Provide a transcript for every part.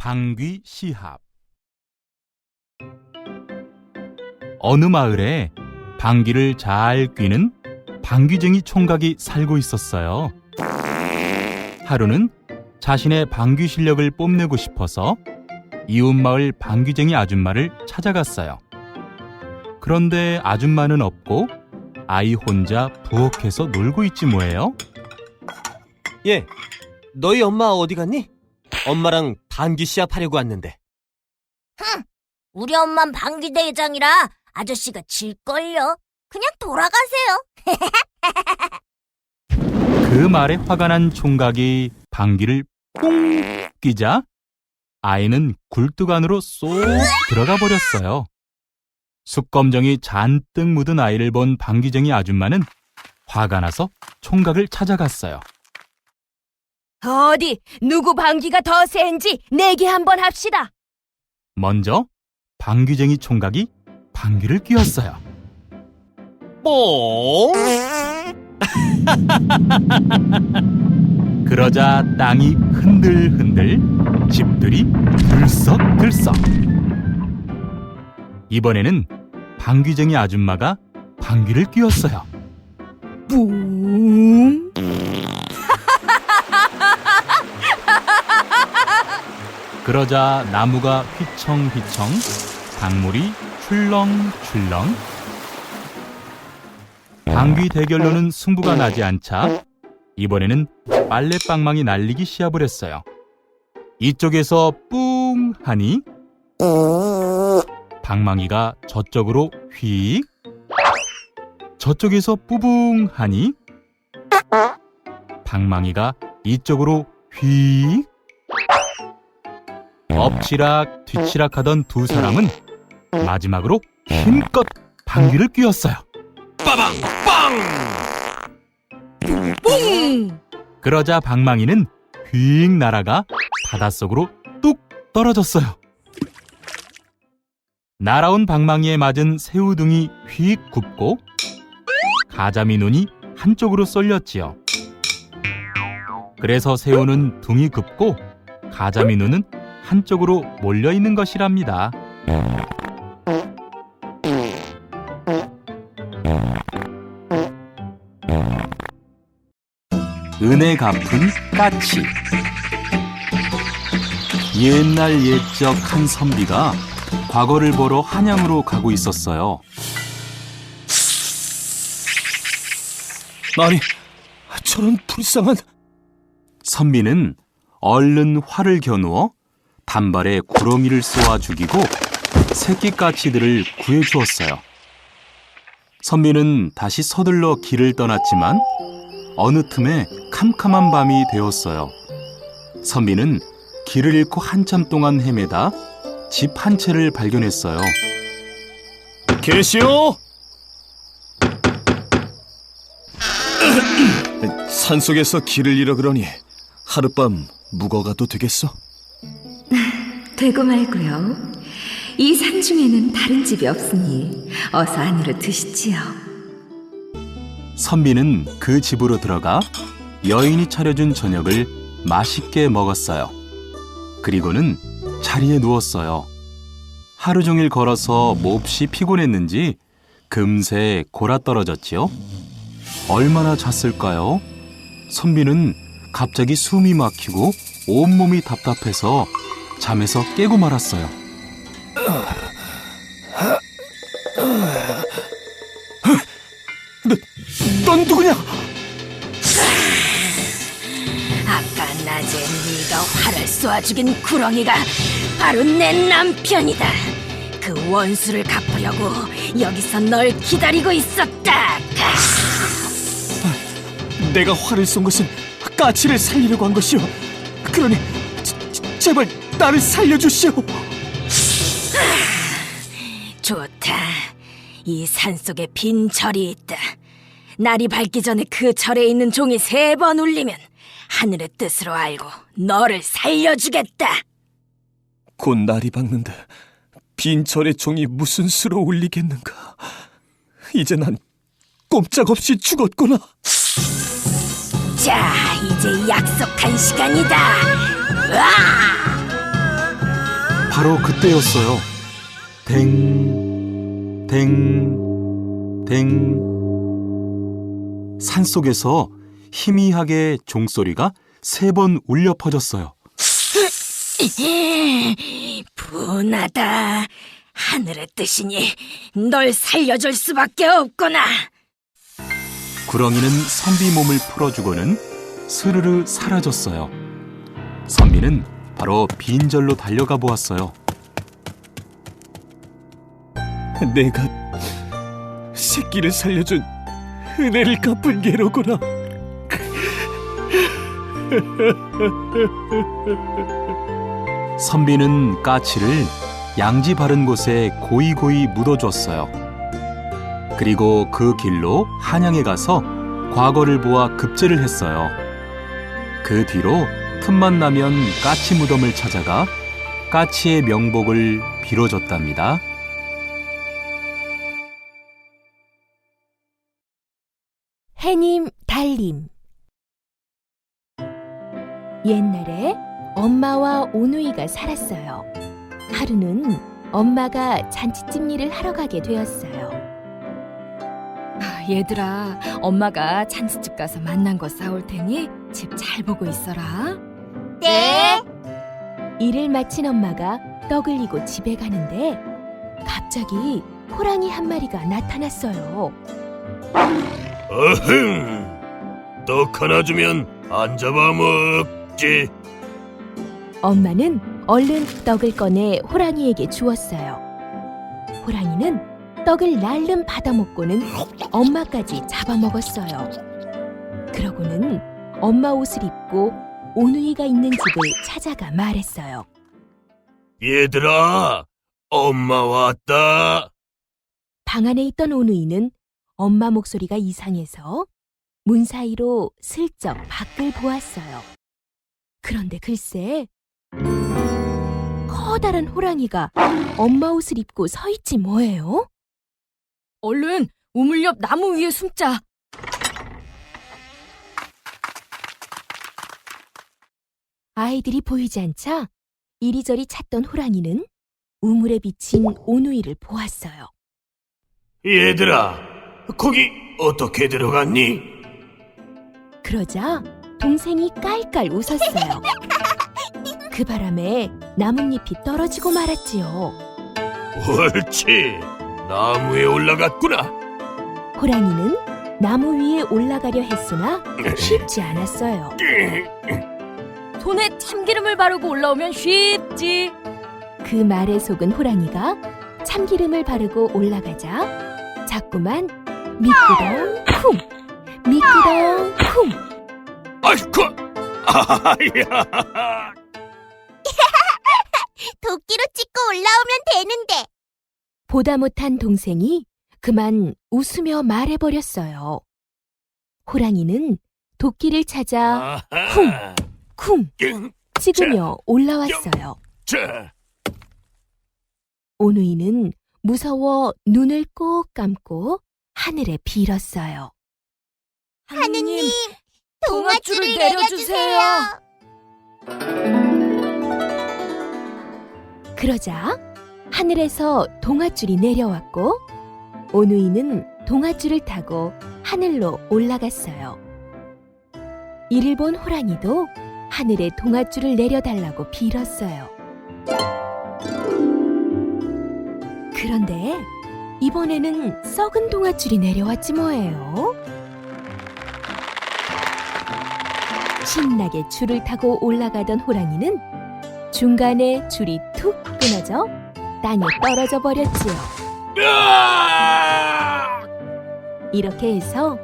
방귀 시합. 어느 마을에 방귀를 잘 뀌는 방귀쟁이 총각이 살고 있었어요. 하루는 자신의 방귀 실력을 뽐내고 싶어서 이웃마을 방귀쟁이 아줌마를 찾아갔어요. 그런데 아줌마는 없고 아이 혼자 부엌에서 놀고 있지 뭐예요? 예, 너희 엄마 어디 갔니? 엄마랑 방귀 시합하려고 왔는데. 우리 엄만 방귀 대장이라 아저씨가 질걸요. 그냥 돌아가세요. 그 말에 화가 난 총각이 방귀를 뽕 끼자 아이는 굴뚝 안으로 쏙 들어가 버렸어요. 숯검정이 잔뜩 묻은 아이를 본 방귀쟁이 아줌마는 화가 나서 총각을 찾아갔어요. 어디 누구 방귀가 더 센지 내기 한번 합시다. 먼저 방귀쟁이 총각이 방귀를 뀌었어요. 뽕! 그러자 땅이 흔들흔들, 집들이 들썩들썩. 이번에는 방귀쟁이 아줌마가 방귀를 뀌었어요. 뿡. 그러자 나무가 휘청휘청, 강물이 출렁출렁. 방귀 대결로는 승부가 나지 않자 이번에는 빨래방망이 날리기 시합을 했어요. 이쪽에서 뿡 하니 방망이가 저쪽으로 휙, 저쪽에서 뿌붕 하니 방망이가 이쪽으로 휙. 엎치락 뒤치락 하던 두 사람은 마지막으로 힘껏 방귀를 뀌었어요. 빠방! 빵! 뿡. 그러자 방망이는 휙 날아가 바닷속으로 뚝 떨어졌어요. 날아온 방망이에 맞은 새우등이 휙 굽고 가자미 눈이 한쪽으로 쏠렸지요. 그래서 새우는 둥이 굽고 가자미 눈은 한쪽으로 몰려있는 것이랍니다. 은혜 갚은 까치. 옛날 옛적 한 선비가 과거를 보러 한양으로 가고 있었어요. 아니, 저런 불쌍한... 선비는 얼른 활을 겨누어 단발에 구렁이를 쏘아 죽이고 새끼 까치들을 구해주었어요. 선비는 다시 서둘러 길을 떠났지만 어느 틈에 캄캄한 밤이 되었어요. 선비는 길을 잃고 한참 동안 헤매다 집 한 채를 발견했어요. 계시오! 산속에서 길을 잃어 그러니 하룻밤 묵어가도 되겠어? 되고 말고요. 이 산중에는 다른 집이 없으니 어서 안으로 드시지요. 선비는 그 집으로 들어가 여인이 차려준 저녁을 맛있게 먹었어요. 그리고는 자리에 누웠어요. 하루 종일 걸어서 몹시 피곤했는지 금세 골아떨어졌지요. 얼마나 잤을까요? 선비는 갑자기 숨이 막히고 온몸이 답답해서 잠에서 깨고 말았어요. 넌 누구냐? 아까 낮에 네가 활을 쏘아 죽인 구렁이가 바로 내 남편이다. 그 원수를 갚으려고 여기서 널 기다리고 있었다. 내가 활을 쏜 것은 까치를 살리려고 한 것이오. 그러니 제발 나를 살려주시오. 좋다. 이 산속에 빈 절이 있다. 날이 밝기 전에 그 절에 있는 종이 3번 울리면 하늘의 뜻으로 알고 너를 살려주겠다. 곧 날이 밝는데 빈 절의 종이 무슨 수로 울리겠는가. 이제 난 꼼짝없이 죽었구나. 자, 이제 약속한 시간이다. 으아! 바로 그때였어요. 댕, 댕, 댕. 산속에서 희미하게 종소리가 3번 울려 퍼졌어요. 분하다. 하늘의 뜻이니 널 살려줄 수밖에 없구나. 구렁이는 선비 몸을 풀어주고는 스르르 사라졌어요. 선비는 바로 빈절로 달려가 보았어요. 내가 새끼를 살려준 은혜를 갚은 게로구나. 선비는 까치를 양지 바른 곳에 고이고이 묻어줬어요. 그리고 그 길로 한양에 가서 과거를 보아 급제를 했어요. 그 뒤로 틈만 나면 까치 무덤을 찾아가 까치의 명복을 빌어줬답니다. 해님, 달님. 옛날에 엄마와 오누이가 살았어요. 하루는 엄마가 잔치집 일을 하러 가게 되었어요. 얘들아, 엄마가 잔치집 가서 만난 거 싸올 테니 집 잘 보고 있어라. 네. 일을 마친 엄마가 떠글리고 집에 가는데 갑자기 호랑이 한 마리가 나타났어요. 어흥! 떡 하나 주면 안 잡아먹지. 엄마는 얼른 떡을 꺼내 호랑이에게 주었어요. 호랑이는 떡을 날름 받아먹고는 엄마까지 잡아먹었어요. 그러고는 엄마 옷을 입고 오누이가 있는 집을 찾아가 말했어요. 얘들아, 엄마 왔다. 방 안에 있던 오누이는 엄마 목소리가 이상해서 문 사이로 슬쩍 밖을 보았어요. 그런데 글쎄, 커다란 호랑이가 엄마 옷을 입고 서 있지 뭐예요? 얼른 우물 옆 나무 위에 숨자. 아이들이 보이지 않자 이리저리 찾던 호랑이는 우물에 비친 오누이를 보았어요. 얘들아, 거기 어떻게 들어갔니? 그러자 동생이 깔깔 웃었어요. 그 바람에 나뭇잎이 떨어지고 말았지요. 옳지, 나무에 올라갔구나. 호랑이는 나무 위에 올라가려 했으나 쉽지 않았어요. 손에 참기름을 바르고 올라오면 쉽지. 그 말에 속은 호랑이가 참기름을 바르고 올라가자 자꾸만 미끄덩 쿵 미끄덩 쿵. 아이쿠, 아야. 도끼로 찍고 올라오면 되는데. 보다 못한 동생이 그만 웃으며 말해버렸어요. 호랑이는 도끼를 찾아 쿵 찍으며 올라왔어요. 자, 오누이는 무서워 눈을 꼭 감고 하늘에 빌었어요. 하느님, 동아줄을 내려주세요. 그러자 하늘에서 동아줄이 내려왔고 오누이는 동아줄을 타고 하늘로 올라갔어요. 이를 본 호랑이도 하늘에 동아줄을 내려달라고 빌었어요. 그런데 이번에는 썩은 동아줄이 내려왔지 뭐예요. 신나게 줄을 타고 올라가던 호랑이는 중간에 줄이 툭 끊어져 땅에 떨어져 버렸지요. 이렇게 해서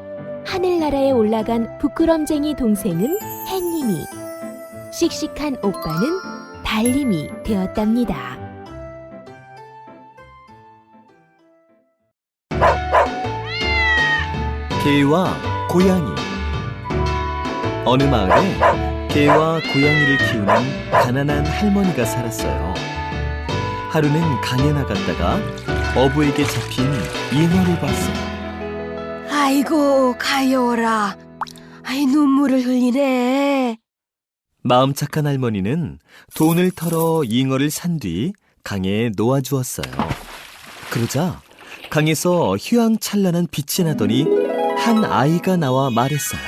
하늘나라에 올라간 부끄럼쟁이 동생은 햇님이, 씩씩한 오빠는 달님이 되었답니다. 개와 고양이. 어느 마을에 개와 고양이를 키우는 가난한 할머니가 살았어요. 하루는 강에 나갔다가 어부에게 잡힌 잉어를 봤어요. 아이고, 가여워라. 아이, 눈물을 흘리네. 마음 착한 할머니는 돈을 털어 잉어를 산 뒤 강에 놓아주었어요. 그러자 강에서 휘황찬란한 빛이 나더니 한 아이가 나와 말했어요.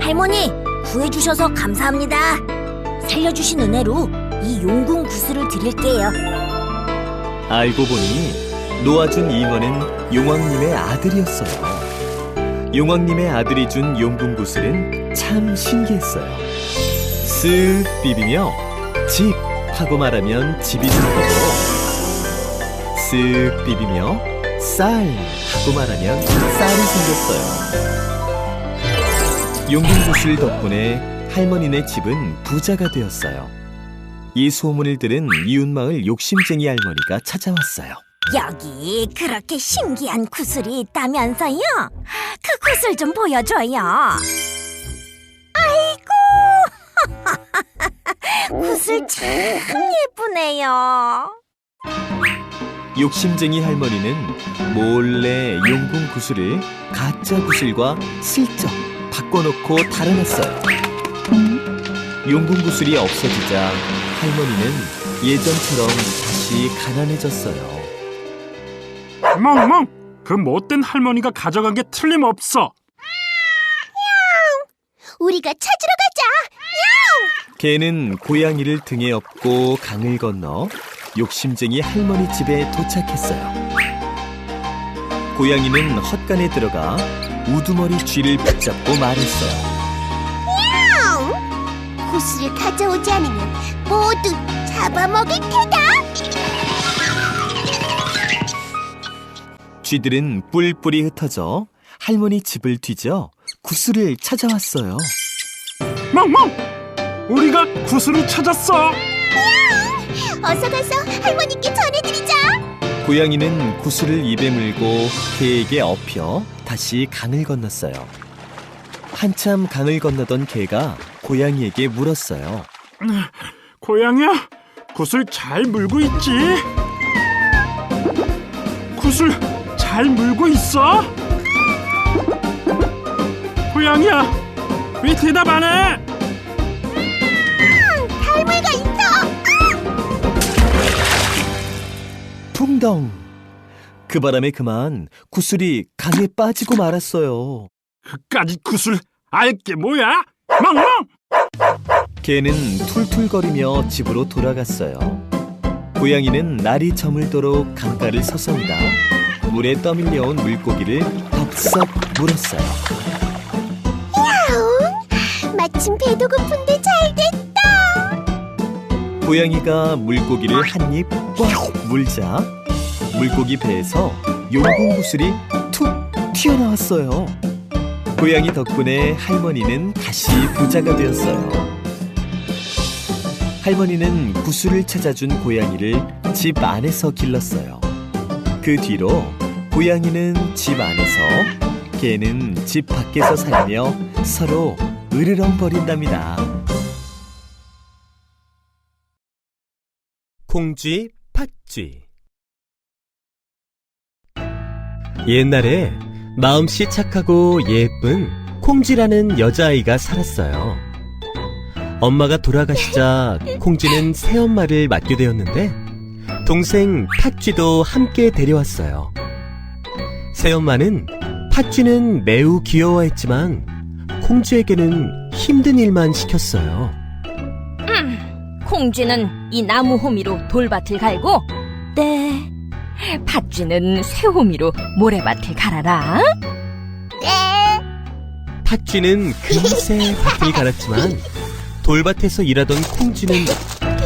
할머니, 구해주셔서 감사합니다. 살려주신 은혜로 이 용궁 구슬을 드릴게요. 알고 보니 놓아준 잉어는 용왕님의 아들이었어요. 용왕님의 아들이 준 용궁구슬은 참 신기했어요. 쓱 비비며 집 하고 말하면 집이 생기고, 쓱 비비며 쌀 하고 말하면 쌀이 생겼어요. 용궁구슬 덕분에 할머니네 집은 부자가 되었어요. 이 소문을 들은 이웃마을 욕심쟁이 할머니가 찾아왔어요. 여기 그렇게 신기한 구슬이 있다면서요? 그 구슬 좀 보여줘요. 아이고, 구슬 참 예쁘네요. 욕심쟁이 할머니는 몰래 용궁 구슬을 가짜 구슬과 슬쩍 바꿔놓고 달아났어요. 용궁 구슬이 없어지자 할머니는 예전처럼 다시 가난해졌어요. 멍멍! 그 못된 할머니가 가져간 게 틀림없어. 우리가 찾으러 가자. 개는 고양이를 등에 업고 강을 건너 욕심쟁이 할머니 집에 도착했어요. 고양이는 헛간에 들어가 우두머리 쥐를 붙잡고 말했어요. 구슬을 가져오지 않으면 모두 잡아먹을 테다. 쥐들은 뿔뿔이 흩어져 할머니 집을 뒤져 구슬을 찾아왔어요. 멍멍! 우리가 구슬을 찾았어. 어서 가서 할머니께 전해드리자. 고양이는 구슬을 입에 물고 개에게 업혀 다시 강을 건넜어요. 한참 강을 건너던 개가 고양이에게 물었어요. 고양이야, 구슬 잘 물고 있지? 구슬 잘 물고 있어? 고양이야, 왜 대답 안 해? 잘 물고 있어. 풍덩! 그 바람에 그만 구슬이 강에 빠지고 말았어요. 그까짓 구슬 알게 뭐야? 멍멍! 개는 툴툴거리며 집으로 돌아갔어요. 고양이는 날이 저물도록 강가를 서성이다 물에 떠밀려온 물고기를 덥석 물었어요. 마침 배도 고픈데 잘 됐다. 고양이가 물고기를 한 입 꽉 물자 물고기 배에서 용궁 구슬이 툭 튀어나왔어요. 고양이 덕분에 할머니는 다시 부자가 되었어요. 할머니는 구슬을 찾아준 고양이를 집 안에서 길렀어요. 그 뒤로 고양이는 집 안에서, 개는 집 밖에서 살며 서로 으르렁거린답니다. 콩쥐, 팥쥐. 옛날에 마음씨 착하고 예쁜 콩쥐라는 여자아이가 살았어요. 엄마가 돌아가시자 콩쥐는 새엄마를 맡게 되었는데 동생 팥쥐도 함께 데려왔어요. 새엄마는 팥쥐는 매우 귀여워했지만 콩쥐에게는 힘든 일만 시켰어요. 콩쥐는 이 나무 호미로 돌밭을 갈고, 네, 팥쥐는 쇠호미로 모래밭을 갈아라. 네. 팥쥐는 금세 밭을 갈았지만 돌밭에서 일하던 콩쥐는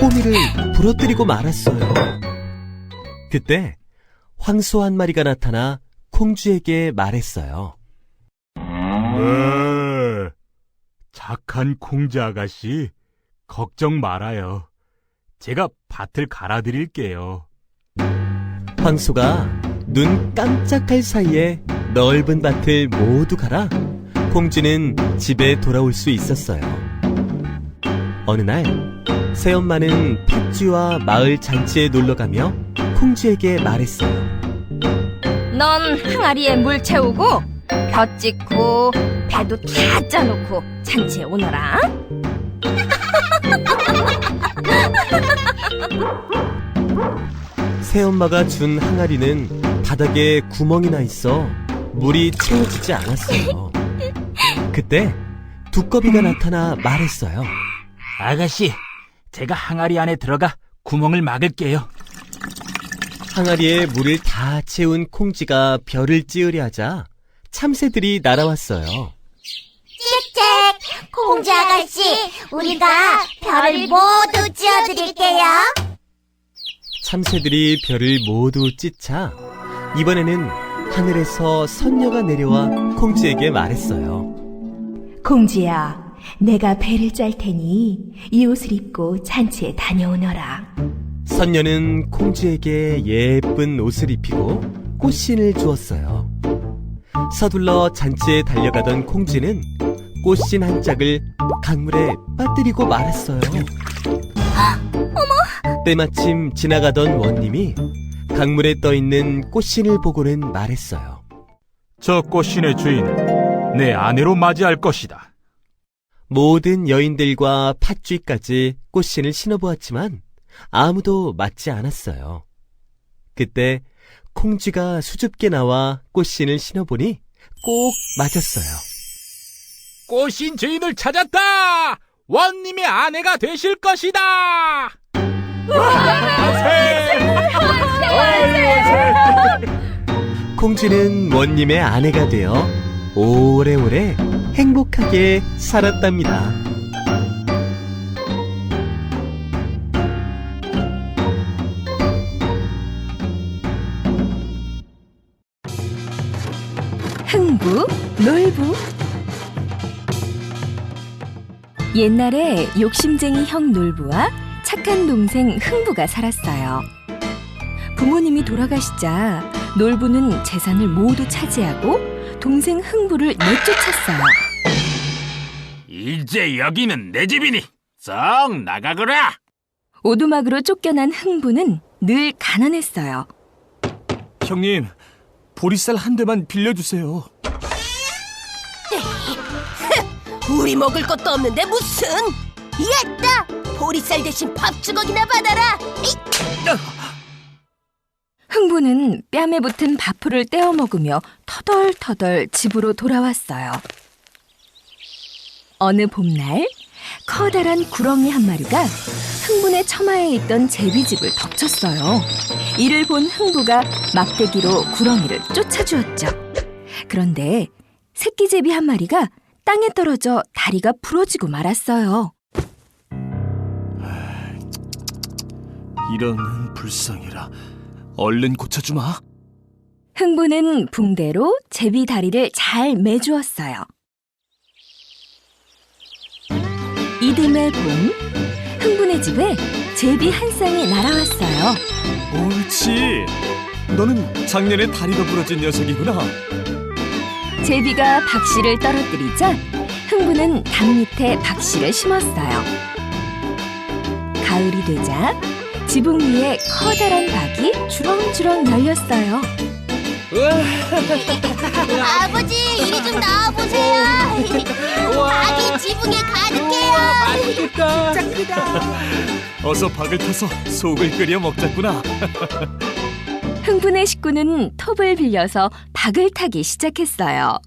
호미를 부러뜨리고 말았어요. 그때 황소 한 마리가 나타나 콩쥐에게 말했어요. 착한 콩쥐 아가씨, 걱정 말아요. 제가 밭을 갈아드릴게요. 황소가 눈 깜짝할 사이에 넓은 밭을 모두 갈아 콩쥐는 집에 돌아올 수 있었어요. 어느 날 새엄마는 팥쥐와 마을 잔치에 놀러가며 콩쥐에게 말했어요. 넌 항아리에 물 채우고 벼 찍고 배도 다 짜놓고 잔치에 오너라. 새엄마가 준 항아리는 바닥에 구멍이 나 있어 물이 채워지지 않았어요. 그때 두꺼비가 나타나 말했어요. 아가씨, 제가 항아리 안에 들어가 구멍을 막을게요. 항아리에 물을 다 채운 콩쥐가 별을 찌으려 하자 참새들이 날아왔어요. 짹짹, 공주 아가씨, 우리가 별을 모두 찌어드릴게요. 참새들이 별을 모두 찢자 이번에는 하늘에서 선녀가 내려와 콩쥐에게 말했어요. 공주야, 내가 배를 짤 테니 이 옷을 입고 잔치에 다녀오너라. 선녀는 콩쥐에게 예쁜 옷을 입히고 꽃신을 주었어요. 서둘러 잔치에 달려가던 콩쥐는 꽃신 한 짝을 강물에 빠뜨리고 말았어요. 때마침 지나가던 원님이 강물에 떠있는 꽃신을 보고는 말했어요. 저 꽃신의 주인은 내 아내로 맞이할 것이다. 모든 여인들과 팥쥐까지 꽃신을 신어보았지만 아무도 맞지 않았어요. 그때 콩쥐가 수줍게 나와 꽃신을 신어보니 꼭 맞았어요. 꽃신 주인을 찾았다! 원님의 아내가 되실 것이다! 콩쥐는 원님의 아내가 되어 오래오래 행복하게 살았답니다. 흥부, 놀부. 옛날에 욕심쟁이 형 놀부와 착한 동생 흥부가 살았어요. 부모님이 돌아가시자 놀부는 재산을 모두 차지하고 동생 흥부를 내쫓았어요. 이제 여기는 내 집이니 썩 나가거라. 오두막으로 쫓겨난 흥부는 늘 가난했어요. 형님, 보리쌀 한 대만 빌려주세요. 우리 먹을 것도 없는데 무슨? 야따! 보리쌀 대신 밥 주걱이나 받아라! 흥부는 뺨에 붙은 밥풀을 떼어 먹으며 터덜터덜 집으로 돌아왔어요. 어느 봄날 커다란 구렁이 한 마리가 흥분의 처마에 있던 제비집을 덮쳤어요. 이를 본 흥부가 막대기로 구렁이를 쫓아주었죠. 그런데 새끼 제비 한 마리가 땅에 떨어져 다리가 부러지고 말았어요. 이런 불쌍해라. 얼른 고쳐주마. 흥부는 붕대로 제비 다리를 잘 매주었어요. 이듬해 봄, 흥부네 집에 제비 한 쌍이 날아왔어요. 옳지. 너는 작년에 다리가 부러진 녀석이구나. 제비가 박씨를 떨어뜨리자 흥부는 담 밑에 박씨를 심었어요. 가을이 되자 지붕 위에 커다란 박이 주렁주렁 열렸어요. 아버지, 이리 좀 나와보세요. 박이 지붕에 가득해요. 어서 박을 타서 속을 끓여 먹자꾸나. 흥분의 식구는 톱을 빌려서 박을 타기 시작했어요.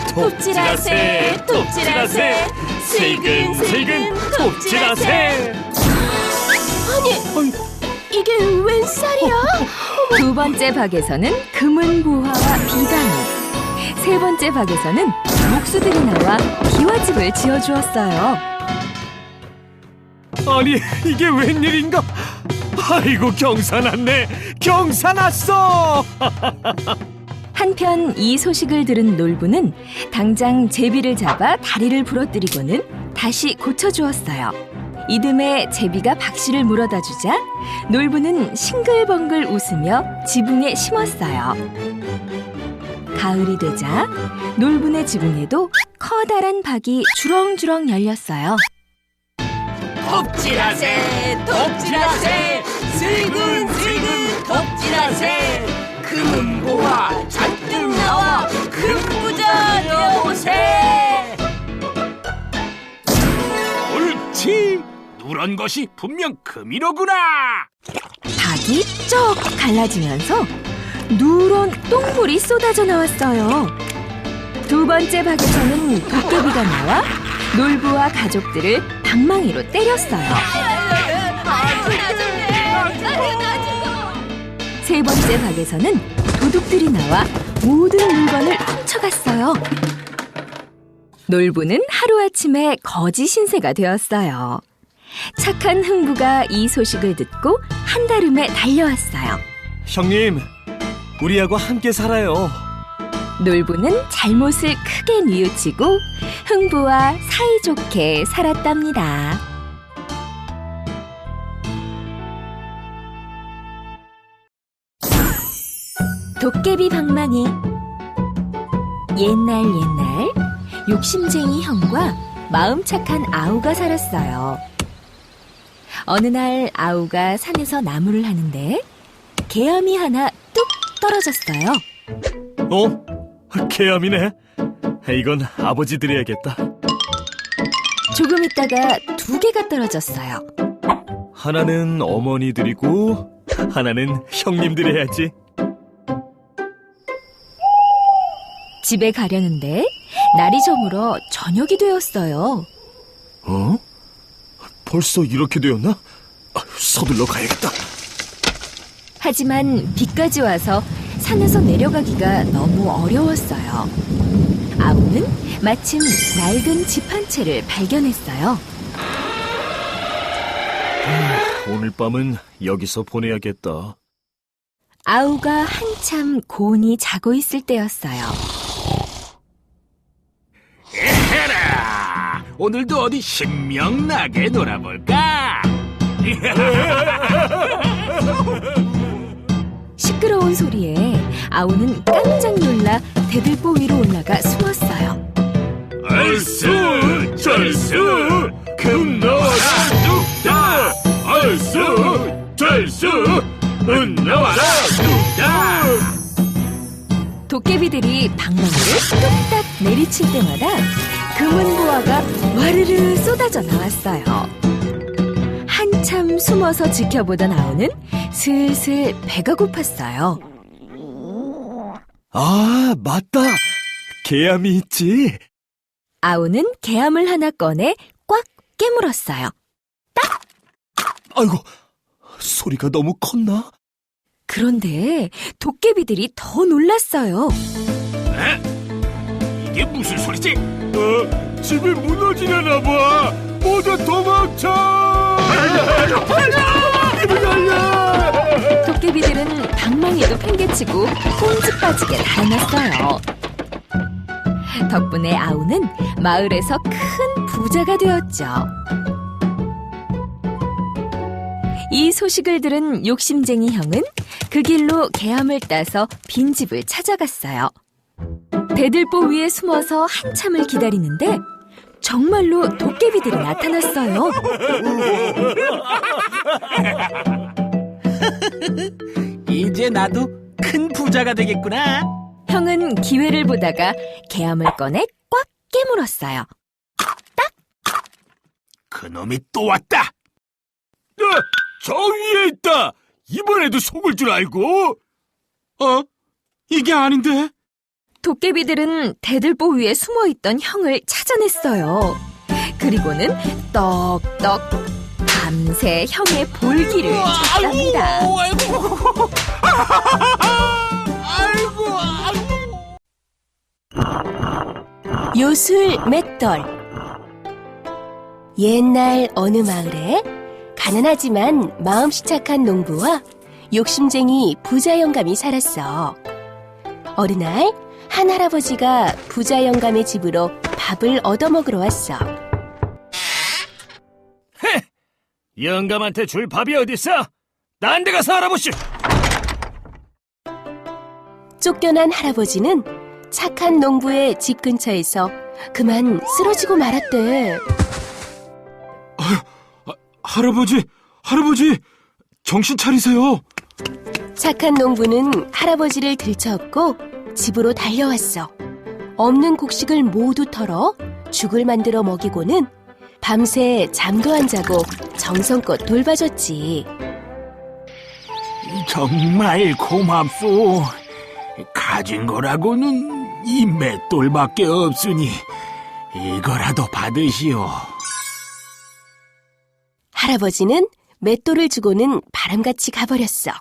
톱질하세, 톱질하세, 슬근슬근 톱질하세. 이게 웬 쌀이야? 두 번째 박에서는 금은보화와 비단이, 세 번째 박에서는 목수들이 나와 기와집을 지어주었어요. 아니, 이게 웬일인가? 아이고, 경사 났네. 경사 났어. 한편 이 소식을 들은 놀부는 당장 제비를 잡아 다리를 부러뜨리고는 다시 고쳐주었어요. 이듬해 제비가 박씨를 물어다 주자 놀부는 싱글벙글 웃으며 지붕에 심었어요. 가을이 되자 놀부네 지붕에도 커다란 박이 주렁주렁 열렸어요. 톱질하세, 톱질하세, 슬근슬근 톱질하세. 금은보화 잔뜩 나와 금부자 되어보세. 옳지. 누라 저런 것이 분명 금이로구나. 박이 쩍 갈라지면서 누런 똥물이 쏟아져 나왔어요. 두 번째 박에서는 도깨비가 나와 놀부와 가족들을 방망이로 때렸어요. 세 번째 박에서는 도둑들이 나와 모든 물건을 훔쳐갔어요. 놀부는 하루아침에 거지 신세가 되었어요. 착한 흥부가 이 소식을 듣고 한달음에 달려왔어요. 형님, 우리하고 함께 살아요. 놀부는 잘못을 크게 뉘우치고 흥부와 사이좋게 살았답니다. 도깨비 방망이. 옛날 욕심쟁이 형과 마음 착한 아우가 살았어요. 어느 날 아우가 산에서 나무를 하는데 개암이 하나 뚝 떨어졌어요. 개암이네. 이건 아버지 드려야겠다. 조금 있다가 두 개가 떨어졌어요. 하나는 어머니 드리고 하나는 형님 드려야지. 집에 가려는데 날이 저물어 저녁이 되었어요. 벌써 이렇게 되었나? 서둘러 가야겠다. 하지만 비까지 와서 산에서 내려가기가 너무 어려웠어요. 아우는 마침 낡은 집 한 채를 발견했어요. 오늘 밤은 여기서 보내야겠다. 아우가 한참 곤히 자고 있을 때였어요. 에헤라, 오늘도 어디 신명나게 놀아볼까? 시끄러운 소리에 아우는 깜짝 놀라 대들보 위로 올라가 숨었어요. 얼쑤 절쑤 금나와라 뚝딱, 얼쑤 절쑤 은나와라 뚝딱. 도깨비들이 방망이를 뚝딱 내리칠 때마다 금은보화가 와르르 쏟아져 나왔어요. 한참 숨어서 지켜보던 아우는 슬슬 배가 고팠어요. 아, 맞다. 개암이 있지. 아우는 개암을 하나 꺼내 꽉 깨물었어요. 아이고, 소리가 너무 컸나? 그런데 도깨비들이 더 놀랐어요. 이게 무슨 소리지? 집이 무너지려나 봐. 모두 도망쳐! 도깨비들은 방망이도 팽개치고 꽁지 빠지게 달아났어요. 덕분에 아우는 마을에서 큰 부자가 되었죠. 이 소식을 들은 욕심쟁이 형은 그 길로 개암을 따서 빈집을 찾아갔어요. 대들보 위에 숨어서 한참을 기다리는데 정말로 도깨비들이 나타났어요. 이제 나도 큰 부자가 되겠구나. 형은 기회를 보다가 개암을 꺼내 꽉 깨물었어요. 그놈이 또 왔다. 저 위에 있다. 이번에도 속을 줄 알고. 이게 아닌데. 도깨비들은 대들보 위에 숨어있던 형을 찾아냈어요. 그리고는 떡떡 밤새 형의 볼기를 찾답니다. 요술 맷돌. 옛날 어느 마을에 가난하지만 마음씨 착한 농부와 욕심쟁이 부자 영감이 살았어. 어느 날 한 할아버지가 부자 영감의 집으로 밥을 얻어먹으러 왔어. 영감한테 줄 밥이 어딨어? 딴 데 가서 알아보시. 쫓겨난 할아버지는 착한 농부의 집 근처에서 그만 쓰러지고 말았대. 할아버지, 정신 차리세요. 착한 농부는 할아버지를 들쳐업고 집으로 달려왔어. 없는 곡식을 모두 털어 죽을 만들어 먹이고는 밤새 잠도 안 자고 정성껏 돌봐줬지. 정말 고맙소. 가진 거라고는 이 맷돌밖에 없으니 이거라도 받으시오. 할아버지는 맷돌을 주고는 바람같이 가버렸어.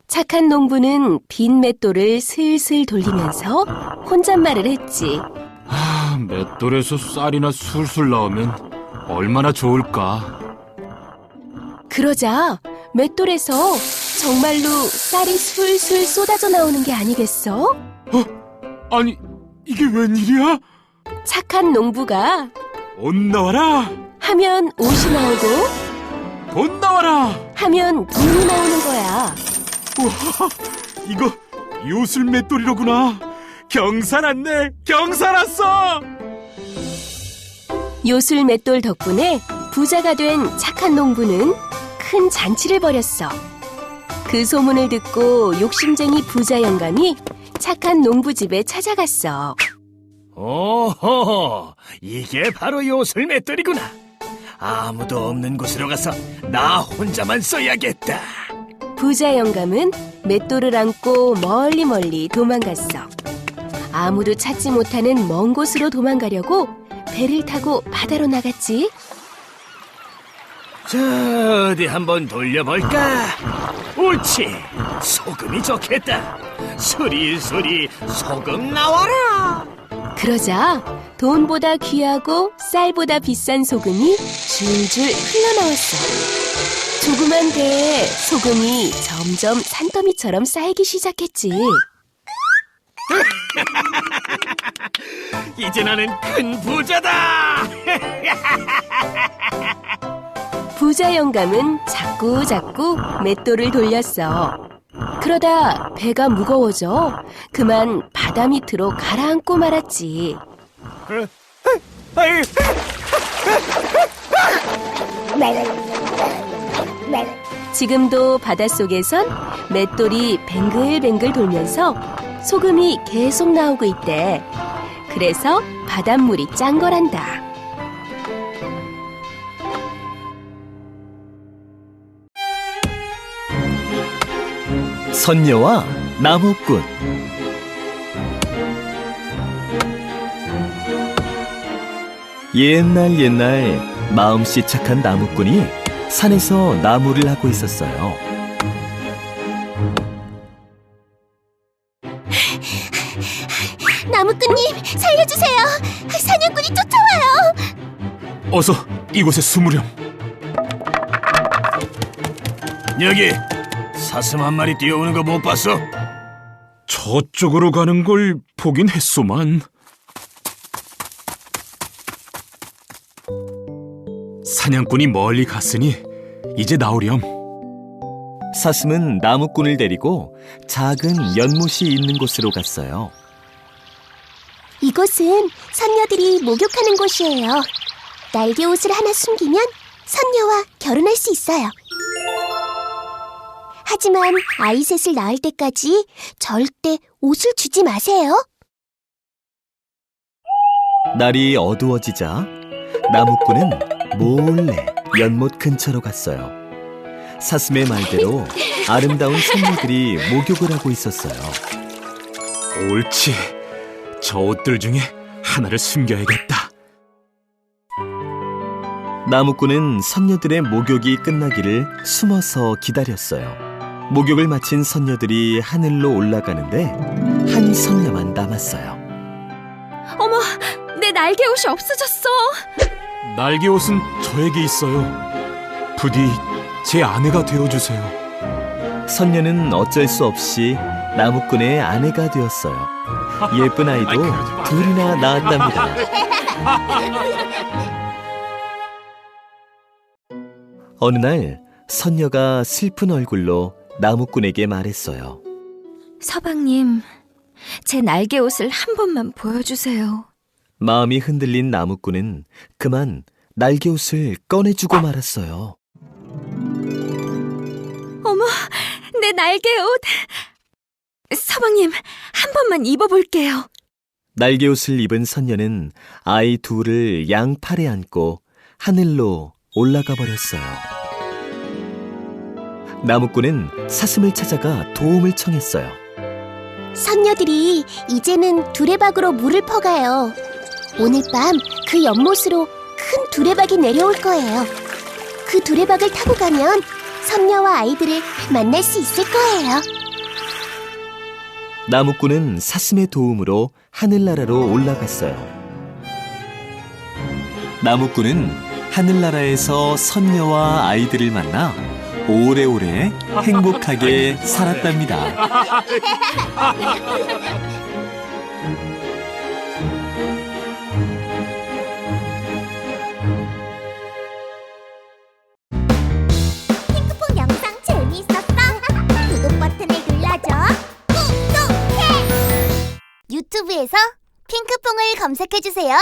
착한 농부는 빈 맷돌을 슬슬 돌리면서 혼잣말을 했지. 맷돌에서 쌀이나 술술 나오면 얼마나 좋을까. 그러자 맷돌에서 정말로 쌀이 술술 쏟아져 나오는 게 아니겠어? 아니, 이게 웬일이야? 착한 농부가 옷 나와라! 하면 옷이 나오고 돈 나와라! 하면 돈이 나오는 거야. 우와, 이거 요술 맷돌이로구나. 경사 났네, 경사 났어! 요술 맷돌 덕분에 부자가 된 착한 농부는 큰 잔치를 벌였어. 그 소문을 듣고 욕심쟁이 부자 영감이 착한 농부 집에 찾아갔어. 오호, 이게 바로 요술 맷돌이구나. 아무도 없는 곳으로 가서 나 혼자만 써야겠다. 부자 영감은 맷돌을 안고 멀리 도망갔어. 아무도 찾지 못하는 먼 곳으로 도망가려고 배를 타고 바다로 나갔지. 자, 어디 한번 돌려볼까? 옳지, 소금이 좋겠다. 수리수리 소금 나와라. 그러자 돈보다 귀하고 쌀보다 비싼 소금이 줄줄 흘러나왔어. 조그만 배에 소금이 점점 산더미처럼 쌓이기 시작했지. 이제 나는 큰 부자다. 부자 영감은 자꾸 맷돌을 돌렸어. 그러다 배가 무거워져 그만 바다 밑으로 가라앉고 말았지. 지금도 바닷속에선 맷돌이 뱅글뱅글 돌면서 소금이 계속 나오고 있대. 그래서 바닷물이 짠 거란다. 선녀와 나무꾼. 옛날 마음씨 착한 나무꾼이 산에서 나무를 하고 있었어요. 나무꾼님, 살려주세요. 사냥꾼이 쫓아와요. 어서 이곳에 숨으렴. 여기 사슴 한 마리 뛰어오는 거 못 봤어? 저쪽으로 가는 걸 보긴 했소만. 사냥꾼이 멀리 갔으니 이제 나오렴. 사슴은 나무꾼을 데리고 작은 연못이 있는 곳으로 갔어요. 이곳은 선녀들이 목욕하는 곳이에요. 날개 옷을 하나 숨기면 선녀와 결혼할 수 있어요. 하지만 아이 셋을 낳을 때까지 절대 옷을 주지 마세요. 날이 어두워지자 나무꾼은 몰래 연못 근처로 갔어요. 사슴의 말대로 아름다운 선녀들이 목욕을 하고 있었어요. 옳지. 저 옷들 중에 하나를 숨겨야겠다. 나무꾼은 선녀들의 목욕이 끝나기를 숨어서 기다렸어요. 목욕을 마친 선녀들이 하늘로 올라가는데 한 선녀만 남았어요. 어머, 내 날개 옷이 없어졌어. 날개 옷은 저에게 있어요. 부디 제 아내가 되어주세요. 선녀는 어쩔 수 없이 나무꾼의 아내가 되었어요. 예쁜 아이도 둘이나 낳았답니다. 어느 날 선녀가 슬픈 얼굴로 나무꾼에게 말했어요. 서방님, 제 날개 옷을 한 번만 보여주세요. 마음이 흔들린 나무꾼은 그만 날개옷을 꺼내주고 말았어요. 어머, 내 날개 옷. 서방님, 한 번만 입어볼게요. 날개옷을 입은 선녀는 아이 둘을 양팔에 안고 하늘로 올라가 버렸어요. 나무꾼은 사슴을 찾아가 도움을 청했어요. 선녀들이 이제는 두레박으로 물을 퍼가요. 오늘 밤 그 연못으로 큰 두레박이 내려올 거예요. 그 두레박을 타고 가면 선녀와 아이들을 만날 수 있을 거예요. 나무꾼은 사슴의 도움으로 하늘나라로 올라갔어요. 나무꾼은 하늘나라에서 선녀와 아이들을 만나 오래오래 행복하게 살았답니다. 핑크퐁 영상 재미있었어? 구독 버튼을 눌러줘. 구독해! 유튜브에서 핑크퐁을 검색해주세요.